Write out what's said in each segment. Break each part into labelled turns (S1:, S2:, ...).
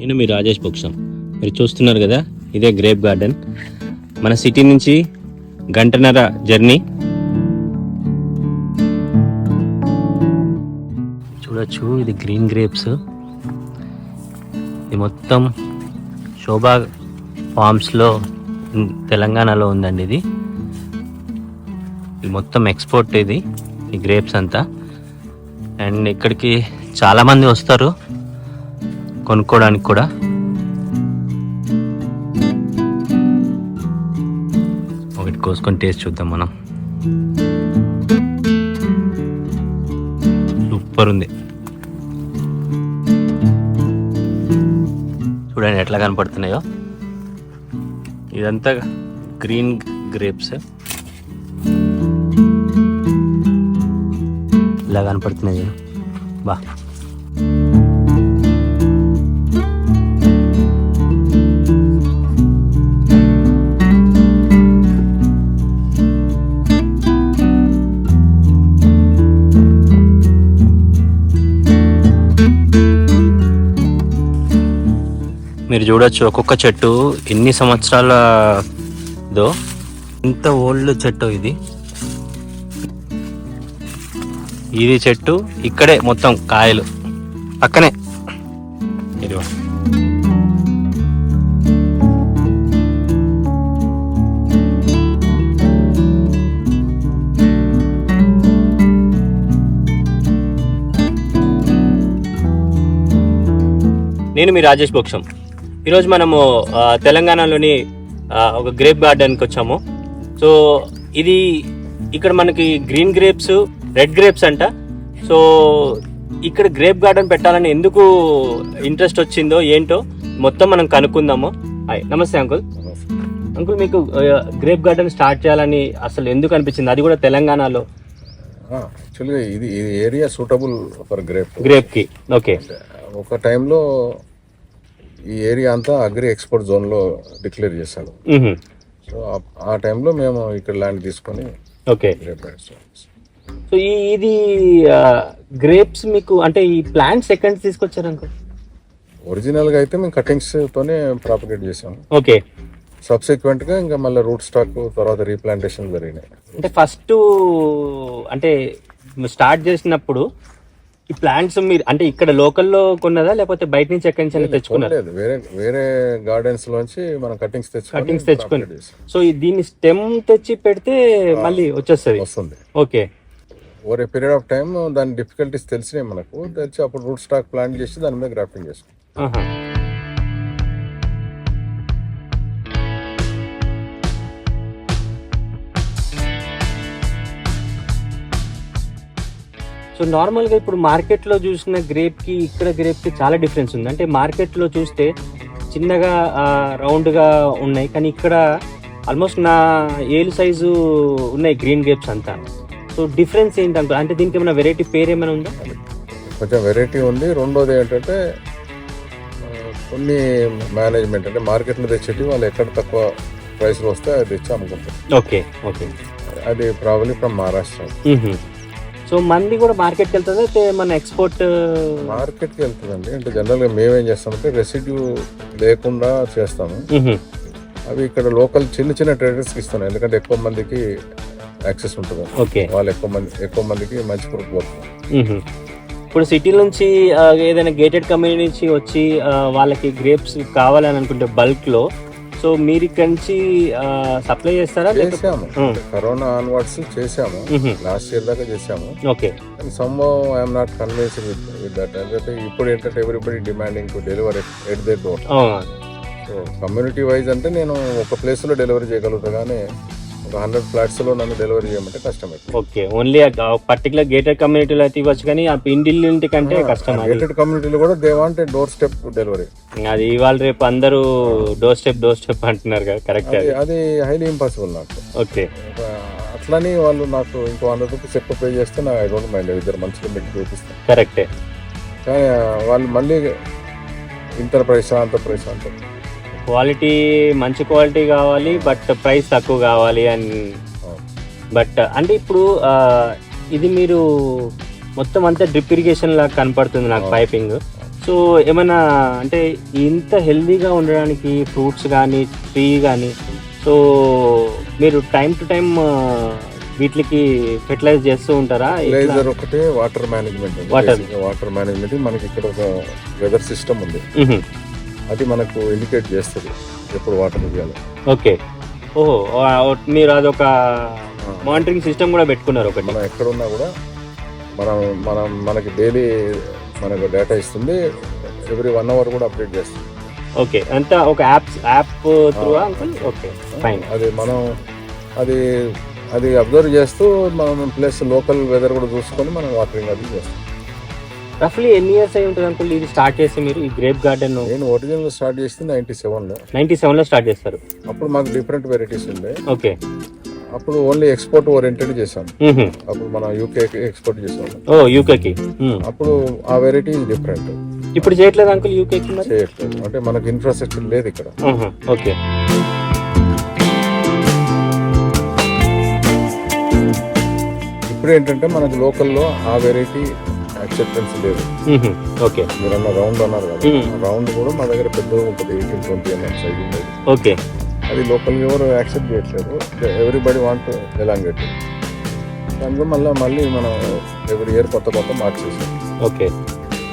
S1: నేను మీ రాజేష్ పక్షం. మీరు చూస్తున్నారు కదా, ఇదే గ్రేప్ గార్డెన్. మన సిటీ నుంచి గంటన్నర జర్నీ. చూడొచ్చు, ఇది గ్రీన్ గ్రేప్స్. ఇది మొత్తం శోభా ఫార్మ్స్లో తెలంగాణలో ఉందండి. ఇది మొత్తం ఎక్స్పోర్ట్ ఇది, ఈ గ్రేప్స్ అంతా. అండ్ ఇక్కడికి చాలామంది వస్తారు కొనుక్కోవడానికి కూడా. ఒకటి కోసుకొని టేస్ట్ చూద్దాం మనం. సూపర్ ఉంది, చూడండి ఎట్లా కనపడుతున్నాయో. ఇదంతా గ్రీన్ గ్రేప్స్ ఇలా కనపడుతున్నాయి బా. మీరు చూడొచ్చు, ఒక్కొక్క చెట్టు ఎన్ని సంవత్సరాలదో, ఇంత ఓల్డ్ చెట్టు ఇది. ఇది చెట్టు ఇక్కడే మొత్తం కాయలు పక్కనే. ఇది నేను మీ రాజేష్ పక్షం. ఈరోజు మనము తెలంగాణలోని ఒక గ్రేప్ గార్డెన్కి వచ్చాము. సో ఇది ఇక్కడ మనకి గ్రీన్ గ్రేప్స్, రెడ్ గ్రేప్స్ అంట. సో ఇక్కడ గ్రేప్ గార్డెన్ పెట్టాలని ఎందుకు ఇంట్రెస్ట్ వచ్చిందో ఏంటో మొత్తం మనం కనుక్కుందాము. నమస్తే అంకుల్. అంకుల్, మీకు గ్రేప్ గార్డెన్ స్టార్ట్ చేయాలని అసలు ఎందుకు అనిపించింది, అది కూడా తెలంగాణలో?
S2: యాక్చువల్గా ఇది ఏరియా సూటబుల్ ఫర్
S1: గ్రేప్కి. ఓకే.
S2: ఒక టైంలో ఈ ఏరియా అంతా అగ్రి ఎక్స్పోర్ట్ జోన్లో డిక్లేర్ చేశారు. సో ఆ టైంలో మేము ఇక్కడ ల్యాండ్ తీసుకొని
S1: ఓకే. సో ఇది గ్రేప్స్ మీకు అంటే ఈ ప్లాంట్స్ ఎక్కడి నుంచి తీసుకొచ్చారు అంకుల్?
S2: ఒరిజినల్గా అయితే మేము కటింగ్స్ తోనే ప్రాపగేట్ చేసాము.
S1: ఓకే.
S2: సబ్సిక్వెంట్ గా ఇంకా మళ్ళీ రూట్ స్టాక్ తర్వాత రీప్లాంటేషన్ జరిగినాయి.
S1: అంటే ఫస్ట్ అంటే స్టార్ట్ చేసినప్పుడు ఈ ప్లాంట్స్ మీరు అంటే ఇక్కడ లోకల్లో కొన్నదా లేకపోతే బయట నుంచి ఎక్కడి నుంచి తెచ్చుకున్నారా?
S2: వేరే గార్డెన్స్ లోంచి మనం కటింగ్స్
S1: తెచ్చుకుని. సో దీన్ని స్టెమ్ తెచ్చి పెడితే మళ్ళీ వస్తుంది. Okay.
S2: Over a period of time దాని డిఫికల్టీస్ తెలిసినాయి మనకు, తెలిసి అప్పుడు రూట్ స్టాక్ ప్లాంట్ చేసి దాని మీద గ్రాఫ్టింగ్ చేసుకున్నాం.
S1: సో నార్మల్గా ఇప్పుడు మార్కెట్లో చూసిన గ్రేప్కి ఇక్కడ గ్రేప్కి చాలా డిఫరెన్స్ ఉంది. అంటే మార్కెట్లో చూస్తే చిన్నగా రౌండ్గా ఉన్నాయి, కానీ ఇక్కడ ఆల్మోస్ట్ నా ఏలు సైజు ఉన్నాయి గ్రీన్ గ్రేప్స్ అంతా. సో డిఫరెన్స్ ఏంటంటే, అంటే దీనికి ఏమైనా వెరైటీ పేరు ఏమైనా ఉందా?
S2: కొంచెం వెరైటీ ఉంది. రెండోది ఏంటంటే కొన్ని మేనేజ్మెంట్, అంటే మార్కెట్లో తెచ్చేటి వాళ్ళు ఎక్కడ తక్కువ ప్రైస్లో వస్తే అది తెచ్చి అమ్ముకుంటారు.
S1: ఓకే. ఓకే.
S2: అది ప్రాబ్లీ ఫ్రమ్ మహారాష్ట్ర.
S1: సో మంది కూడా మార్కెట్కి వెళ్తుంది అయితే మన ఎక్స్పోర్ట్
S2: మార్కెట్కి వెళ్తుందండి. అంటే జనరల్గా మేమేం చేస్తామంటే రెసిడ్యూ లేకుండా చేస్తాము. అవి ఇక్కడ లోకల్ చిన్న చిన్న ట్రేడర్స్కి ఇస్తున్నాం, ఎందుకంటే ఎక్కువ మందికి యాక్సెస్ ఉంటుంది.
S1: ఓకే.
S2: వాళ్ళు ఎక్కువ మందికి మంచి ప్రూఫ్ పోతుంది.
S1: ఇప్పుడు సిటీ నుంచి ఏదైనా గేటెడ్ కమ్యూనిటీ నుంచి వచ్చి వాళ్ళకి గ్రేప్స్ కావాలని అనుకుంటే బల్క్లో, సో మీరు ఇక్కడ నుంచి సప్లై చేస్తారా?
S2: చేసాము, కరోనా ఆన్వర్డ్స్ చేసాము, లాస్ట్ ఇయర్ దాకా చేసాము.
S1: Okay.
S2: somehow I am not convinced with that. అంటే ఇప్పుడు ఏంటంటే everybody demanding to deliver at their door. So community wise అంటే నేను ఒక ప్లేస్ లో డెలివరీ చేయగలుగుతా, కానీ ఒక 100 ఫ్లాట్స్ లో నన్ను డెలివరీ చేయమంటే కష్టం.
S1: ఓకే. ఓన్లీ పర్టికులర్ గేటెడ్ కమ్యూనిటీలో అయితే ఇవ్వచ్చు, కానీ ఆ ఇంటి కంటే కష్టం.
S2: గేటెడ్ కమ్యూనిటీలో కూడా they want door step delivery.
S1: అది ఇవాళ రేపు అందరూ డోర్ స్టెప్ అంటున్నారు కదా, కరెక్ట్.
S2: అది హైలీ ఇంపాసిబుల్ నాకు.
S1: ఓకే.
S2: అట్లని వాళ్ళు నాకు ఇంకో 100 రూపీస్ ఎక్కువ పే చేస్తే నాకు ఐ డోంట్ మైండ్, ఇద్దరు మనుషులు పెట్టి చూపిస్తాను.
S1: కరెక్టే.
S2: కానీ వాళ్ళు మళ్ళీ ఇంత ప్రైస్ అంత ప్రైస్ అంటారు.
S1: క్వాలిటీ మంచి క్వాలిటీ కావాలి, బట్ ప్రైస్ తక్కువ కావాలి అని. బట్ అంటే ఇప్పుడు ఇది మీరు మొత్తం అంతా డ్రిప్ ఇరిగేషన్ లాగా కనపడుతుంది నాకు, పైపింగ్. సో ఏమైనా అంటే ఇంత హెల్దీగా ఉండడానికి ఫ్రూట్స్ కానీ ట్రీ కానీ సో మీరు టైం టు టైం వీటికి ఫెర్టిలైజ్ చేస్తూ ఉంటారా?
S2: ఫెర్టిలైజర్ ఒకటే, వాటర్ మేనేజ్మెంట్. వాటర్ మేనేజ్మెంట్ మనకి ఇక్కడ ఒక వెదర్ సిస్టమ్ ఉంది, అది మనకు ఇండికేట్ చేస్తుంది ఎప్పుడు వాటర్ ఇవ్వాలి.
S1: ఓకే, ఓహో, మీరు అదొక మానిటరింగ్ సిస్టమ్ కూడా పెట్టుకున్నారు ఒకటి.
S2: మనం ఎక్కడ ఉన్నా కూడా మనకి డైలీ మనకు డేటా ఇస్తుంది, ఎవ్రీ 1 hour కూడా అప్డేట్ చేస్తుంది.
S1: ఓకే, అంతా ఒక app through uncle? Okay, fine.
S2: అది మనం అది అబ్జర్వ్ చేస్తూ మనం ప్లస్ లోకల్ వెదర్ కూడా చూసుకొని మనం వాటరింగ్ అది చేస్తాం.
S1: రఫ్లీ ఎన్ని ఇయర్స్ అయి ఉంటుంది అంకుల్ ఇది స్టార్ట్ చేసి మీరు ఈ గ్రేప్ గార్డెన్?
S2: నేను ఒరిజినల్ స్టార్ట్ చేస్తే 97లో.
S1: 97లో స్టార్ట్ చేస్తారు.
S2: అప్పుడు మాకు డిఫరెంట్ వెరైటీస్ ఉండే.
S1: ఓకే,
S2: అప్పుడు ఓన్లీ ఎక్స్పోర్ట్ ఓరియంటెడ్ చేసాం. అప్పుడు మనం యూకే ఎక్స్పోర్ట్ చేసాం.
S1: ఓ, యూకేకి.
S2: అప్పుడు ఆ వెరైటీ డిఫరెంట్.
S1: ఇప్పుడు చేయట్లేదు అంకుల్ యూకేకి?
S2: చేయట్లేదు, అంటే మనకి ఇన్ఫ్రాస్ట్రక్చర్ లేదు ఇక్కడ.
S1: ఓకే,
S2: ఇప్పుడు ఏంటంటే మనకు లోకల్లో ఆ వెరైటీ యాక్సెప్టెన్స్ లేదు.
S1: ఓకే,
S2: మీరు రౌండ్ అన్నారు కదా, రౌండ్ కూడా మా దగ్గర పెద్దగా ఉంటుంది, 18-20 mm సైజ్ ఉండేది.
S1: ఓకే,
S2: అది లోకల్ ఎవరు యాక్సెప్ట్ చేయట్లేదు, ఎవ్రీబడి వాంట్ ఎలాంగేట్. దాంట్లో మళ్ళీ మనం ఎవ్రీ ఇయర్ కొత్త మార్చేసాం.
S1: ఓకే,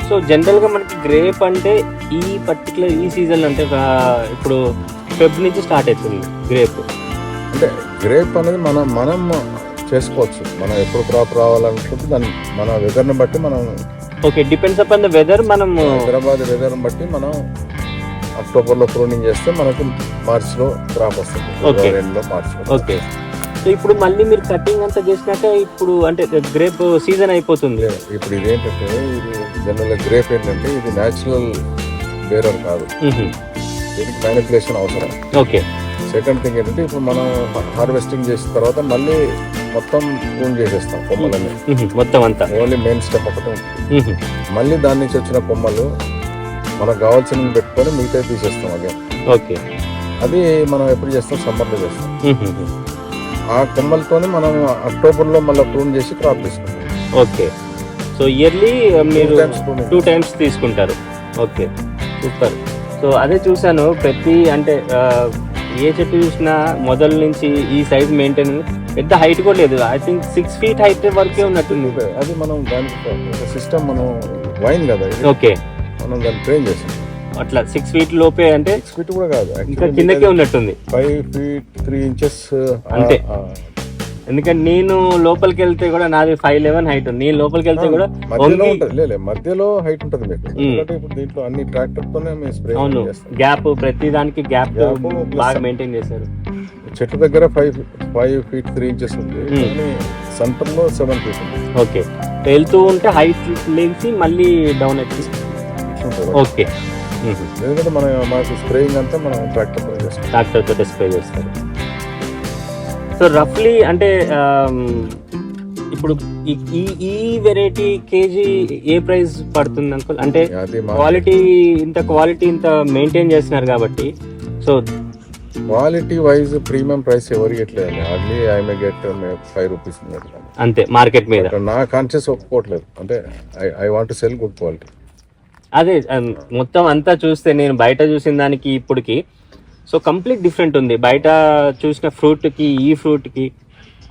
S1: సో జనరల్గా మనకి గ్రేప్ అంటే ఈ పర్టికులర్ ఈ సీజన్ అంటే ఇప్పుడు ఫెబ్ నుంచి స్టార్ట్ అవుతుంది గ్రేప్.
S2: అంటే గ్రేప్ అనేది మనం చేసుకోవచ్చు, మనం ఎప్పుడు క్రాప్ రావాలనుకుంటే దాన్ని మన వెదర్ని బట్టి మనం.
S1: Okay, depends upon the weather. మనం
S2: హైదరాబాద్ వెదర్ని బట్టి మనం అక్టోబర్లో ప్రూనింగ్ చేస్తే మనకు మార్చ్లో క్రాప్ వస్తుంది. మార్చ్లో.
S1: ఓకే, సో ఇప్పుడు మళ్ళీ మీరు కటింగ్ అంతా చేసినాక ఇప్పుడు అంటే గ్రేప్ సీజన్ అయిపోతుంది.
S2: ఇప్పుడు ఇదేంటంటే ఇది జనరల్గా గ్రేప్ ఏంటంటే ఇది న్యాచురల్ బేరర్ కాదు, దీనికి మ్యానిపులేషన్ అవసరం.
S1: ఓకే,
S2: సెకండ్ థింగ్ ఏంటంటే ఇప్పుడు మనం హార్వెస్టింగ్ చేసిన తర్వాత మళ్ళీ మొత్తం ప్రూన్ చేసేస్తాం కొమ్మలన్నీ,
S1: మొత్తం అంతా.
S2: ఓన్లీ మెయిన్ స్టెప్ ఒకటి ఉంటుంది. మళ్ళీ దాని నుంచి వచ్చిన కొమ్మలు మనకు కావాల్సినవి పెట్టుకొని మిగతా తీసేస్తాం అదే.
S1: ఓకే,
S2: అది మనం ఎప్పుడు చేస్తాం? సమ్మర్లో చేస్తాం. ఆ కొమ్మలతోనే మనం అక్టోబర్లో మళ్ళీ ప్రూన్ చేసి క్రాప్ తీసుకుంటాం.
S1: ఓకే, సో ఇయర్లీ మీరు 2 times తీసుకుంటారు. Okay, super. సో అదే చూసాను, ప్రతి అంటే ఏ చెట్టు చూసినా మొదల నుంచి ఈ సైజ్ మెయింటైన్, పెద్ద హైట్ కూడా లేదు. ఐ థింక్ 6 feet హైట్ వరకే ఉన్నట్టుంది.
S2: అది మనం దానికి సిస్టమ్ మనం వైన్ కదా.
S1: ఓకే,
S2: మనం దాన్ని ట్రైన్ చేసాం
S1: అట్లా 6 feet లోపే. అంటే
S2: 6 feet కూడా కాదు,
S1: ఇంకా కిందకే ఉన్నట్టుంది.
S2: 5 feet 3 inches
S1: అంతే. ఎందుకంటే నేను లోపలికి వెళ్తే కూడా నాది 5'11" హైట్ ఉంది. నేను లోపలికి వెళ్తే కూడా
S2: మధ్యలో హైట్ ఉంటుంది మీకు. ఇప్పుడు దీంట్లో అన్ని ట్రాక్టర్ తోనే మేము స్ప్రే.
S1: అవును, గ్యాప్ ప్రతి దానికి గ్యాప్ బాగా మెయింటైన్ చేశారు.
S2: చెట్టు దగ్గర 5 feet 3 inches ఉంది, సెంటర్ లో 7 feet ఉంది.
S1: ఓకే, వెళ్తూ ఉంటే హైట్ లేచి మళ్ళీ డౌన్ అయితే. ఓకే,
S2: ఎందుకంటే మాకు స్ప్రేయింగ్ అంతా మనం ట్రాక్టర్
S1: తోటి స్ప్రే చేస్తారు. సో రఫ్లీ అంటే ఇప్పుడు ఈ వెరైటీ కేజీ ఏ ప్రైస్ పడుతుంది అంకుల్? అంటే క్వాలిటీ ఇంత మెయింటైన్ చేస్తున్నారు కాబట్టి. So
S2: quality wise premium price ఎవరు ఇట్లేదు, hardly I may get 5 rupees
S1: అంతే మార్కెట్ మీద.
S2: నా కాన్షియస్ ఒప్పుకోవట్లేదు, అంటే I want to sell good quality.
S1: అదే మొత్తం అంతా చూస్తే నేను బయట చూసిన దానికి ఇప్పటికి సో కంప్లీట్ డిఫరెంట్ ఉంది. బయట చూసిన ఫ్రూట్కి ఈ ఫ్రూట్కి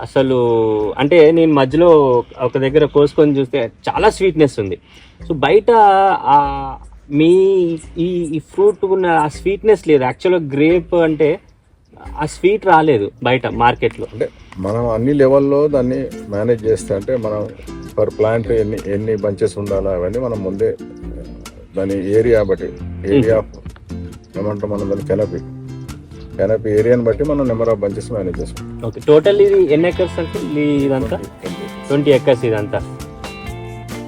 S1: అసలు అంటే నేను మధ్యలో ఒక దగ్గర కోసుకొని చూస్తే చాలా స్వీట్నెస్ ఉంది. సో బయట మీ ఈ ఫ్రూట్ ఉన్న ఆ స్వీట్నెస్ లేదు. యాక్చువల్గా గ్రేప్ అంటే ఆ స్వీట్ రాలేదు బయట మార్కెట్లో.
S2: అంటే మనం అన్ని లెవెల్లో దాన్ని మేనేజ్ చేస్తే, అంటే మనం పర్ ప్లాంట్ ఎన్ని బంచెస్ ఉండాలో అవన్నీ మనం ముందే దాని ఏరియా బట్టి, ఏరియా ఏమంటాం మనం దాని కెనపీ ఏరియాని బట్టి మనం నెంబర్ ఆఫ్ బంచెస్ మేనేజ్ చేస్తాం.
S1: ఓకే, టోటల్ ఇది ఎన్ని ఎకర్స్ అంటే ఇదంతా? 20 acres ఇదంతా.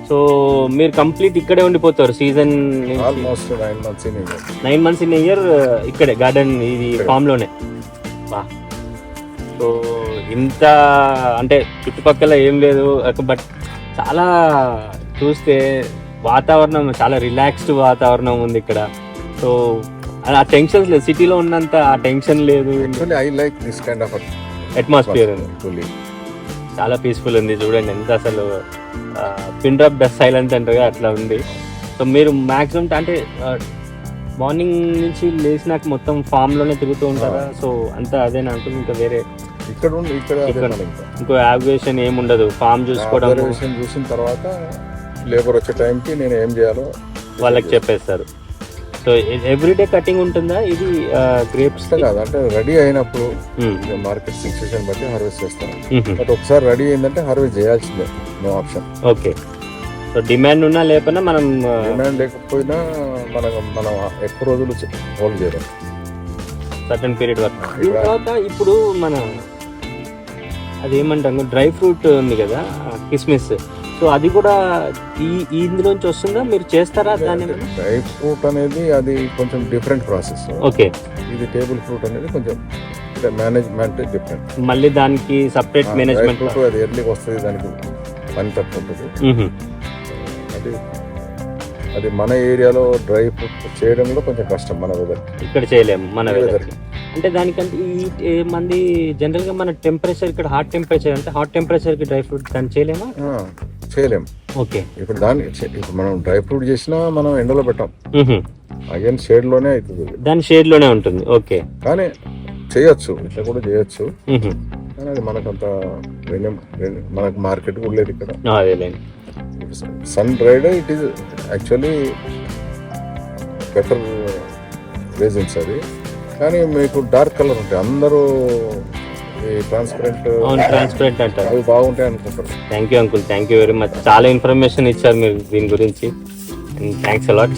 S1: సో మీరు కంప్లీట్ ఇక్కడే ఉండిపోతారు season?
S2: Almost
S1: 9 months in year ఇక్కడే గార్డెన్ ఇది ఫామ్ లోనే. సో ఇంత అంటే చుట్టుపక్కల ఏం లేదు, బట్ చాలా చూస్తే వాతావరణం చాలా రిలాక్స్డ్ వాతావరణం ఉంది ఇక్కడ. సో ఆ టెన్షన్స్ లేదు, సిటీలో ఉన్నంత ఆ టెన్షన్ లేదు.
S2: I like this kind of
S1: atmosphere ఉంది, చాలా పీస్ఫుల్ ఉంది. చూడండి ఎంత అసలు పిన్ డ్రాప్ ద సైలెన్స్ అంటారుగా అట్లా ఉంది. సో మీరు మ్యాక్సిమం అంటే మార్నింగ్ నుంచి లేచినాక మొత్తం ఫామ్ లోనే తిరుగుతూ ఉంటారా? సో అంతా అదేనా అంటుంది, ఇంకా వేరే
S2: ఇక్కడ అదే మన ఇంకా
S1: ఇంకో యావిగేషన్ ఏమి ఉండదు, ఫామ్ చూసుకోవడం
S2: అబ్జర్వేషన్ చూసిన తర్వాత లేబర్ వచ్చే టైంకి నేను ఏం చేయాలో
S1: వాళ్ళకి చెప్పేస్తారు. సో ఎవ్రీడే కటింగ్ ఉంటుందా ఇది గ్రేప్స్?
S2: కాదు, అంటే రెడీ అయినప్పుడు మార్కెట్ సిచ్యువేషన్ బట్టి హార్వెస్ట్ చేస్తాను. బట్ ఒకసారి రెడీ అయిందంటే హార్వెస్ట్ చేయాల్సిందే, no option.
S1: Okay. So demand ఉన్నా లేకపోయినా మనం
S2: డిమాండ్ లేకపోయినా మనం ఎక్కువ రోజులు హోల్డ్ చేయలేం,
S1: సర్టన్ పీరియడ్ వరకు. తర్వాత ఇప్పుడు మన అదేమంటాము డ్రై ఫ్రూట్ ఉంది కదా కిస్మిస్, సో అది కూడా ఇందులోంచి వస్తుందా, మీరు చేస్తారా దాన్ని?
S2: డ్రై ఫ్రూట్ అనేది అది కొంచెం డిఫరెంట్ ప్రాసెస్.
S1: ఓకే.
S2: ఇది టేబుల్ ఫ్రూట్ అనేది కొంచెం మేనేజ్మెంట్ డిఫరెంట్,
S1: మళ్ళీ దానికి సపరేట్ మేనేజ్మెంట్.
S2: అది ఎర్లీకి వస్తుంది, దానికి పని తక్కువ ఉంటుంది. అది మన ఏరియాలో డ్రై ఫ్రూట్ చేయడంలో కొంచెం కష్టం, మన వెదర్
S1: ఇక్కడ చేయలేము మన వెదర్. అంటే దానికంటే ఈ మంది జనరల్ గా మన టెంపరేచర్ ఇక్కడ హాట్ టెంపరేచర్, అంటే హాట్ టెంపరేచర్ కి డ్రై ఫ్రూట్ దాన్ని చేయలేమా?
S2: చేయలేము.
S1: ఓకే.
S2: ఇప్పుడు ఇప్పుడు మనం డ్రై ఫ్రూట్ చేసినా మనం ఎండలో పెట్టాం, అగైన్ షేడ్ లోనే అవుతుంది,
S1: దాని షేడ్ లోనే ఉంటుంది. ఓకే.
S2: కానీ చేయొచ్చు, ఇట్లా కూడా చేయొచ్చు, కానీ అది మనకంత మనకు మార్కెట్ కూడా లేదు ఇక్కడ. Sun dried it is actually better raisins అది, కానీ మీకు డార్క్ కలర్ ఉంటాయి, అందరూ
S1: ట్రాన్స్పరెంట్ అంటారు,
S2: అవి బాగుంటాయి అనుకుంటారు.
S1: Thank you uncle, thank you very much. చాలా ఇన్ఫర్మేషన్ ఇచ్చారు మీరు దీని గురించి. Thanks a lot.